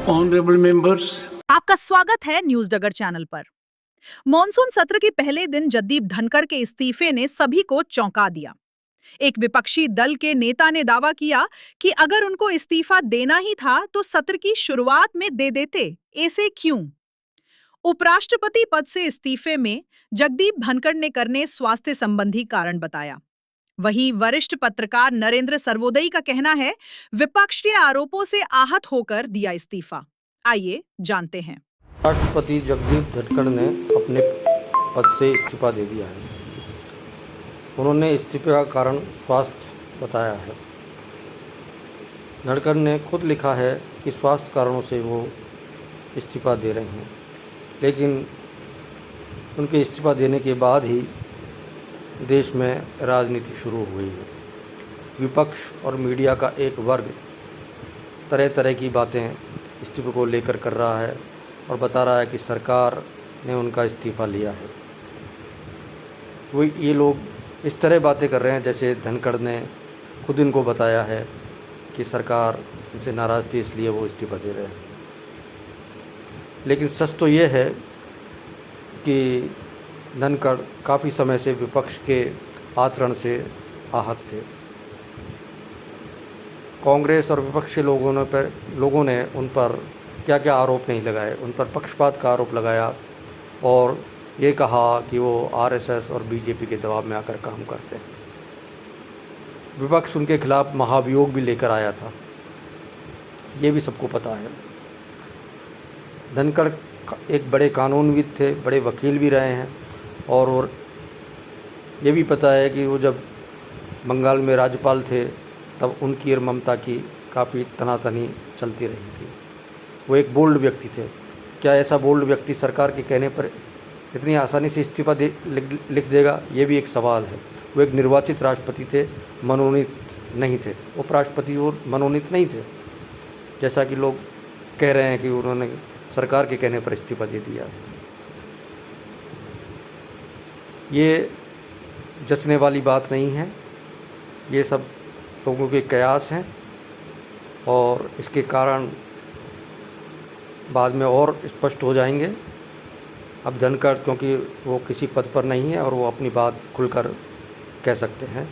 Honorable members, आपका स्वागत है न्यूज डगर चैनल पर। मॉनसून सत्र के पहले दिन जगदीप धनखड़ के इस्तीफे ने सभी को चौंका दिया। एक विपक्षी दल के नेता ने दावा किया कि अगर उनको इस्तीफा देना ही था तो सत्र की शुरुआत में दे देते, ऐसे क्यों? उपराष्ट्रपति पद से इस्तीफे में जगदीप धनखड़ ने करने स्वास्थ्य संबंधी कारण बताया। वहीं वरिष्ठ पत्रकार नरेंद्र सर्वोदई का कहना है, विपक्ष के आरोपों से आहत होकर दिया इस्तीफा। आइए जानते हैं। राष्ट्रपति जगदीप धनखड़ ने अपने पद से इस्तीफा दे दिया है। उन्होंने इस्तीफे का कारण स्वास्थ्य बताया है। धनखड़ ने खुद लिखा है कि स्वास्थ्य कारणों से वो इस्तीफा दे रहे हैं, लेकिन उनके इस्तीफा देने के बाद ही देश में राजनीति शुरू हो गई है। विपक्ष और मीडिया का एक वर्ग तरह तरह की बातें इस्तीफे को लेकर कर रहा है और बता रहा है कि सरकार ने उनका इस्तीफा लिया है। वो ये लोग इस तरह बातें कर रहे हैं जैसे धनखड़ ने खुद इनको बताया है कि सरकार उनसे नाराज़ थी इसलिए वो इस्तीफा दे रहे हैं। लेकिन सच तो ये है कि धनखड़ काफ़ी समय से विपक्ष के आचरण से आहत थे। कांग्रेस और विपक्ष के लोगों ने उन पर क्या क्या आरोप नहीं लगाए, उन पर पक्षपात का आरोप लगाया और ये कहा कि वो आरएसएस और बीजेपी के दबाव में आकर काम करते हैं। विपक्ष उनके खिलाफ महाभियोग भी लेकर आया था, ये भी सबको पता है। धनखड़ एक बड़े कानूनविद थे, बड़े वकील भी रहे हैं और ये भी पता है कि वो जब बंगाल में राज्यपाल थे तब उनकी और ममता की काफ़ी तनातनी चलती रही थी। वो एक बोल्ड व्यक्ति थे। क्या ऐसा बोल्ड व्यक्ति सरकार के कहने पर इतनी आसानी से इस्तीफा लिख देगा, ये भी एक सवाल है। वो एक निर्वाचित राष्ट्रपति थे, मनोनीत नहीं थे। उपराष्ट्रपति वो मनोनीत नहीं थे, जैसा कि लोग कह रहे हैं कि उन्होंने सरकार के कहने पर इस्तीफा दे दिया। ये जचने वाली बात नहीं है। ये सब लोगों के कयास हैं और इसके कारण बाद में और स्पष्ट हो जाएंगे। अब धनखड़ क्योंकि वो किसी पद पर नहीं है और वो अपनी बात खुलकर कह सकते हैं।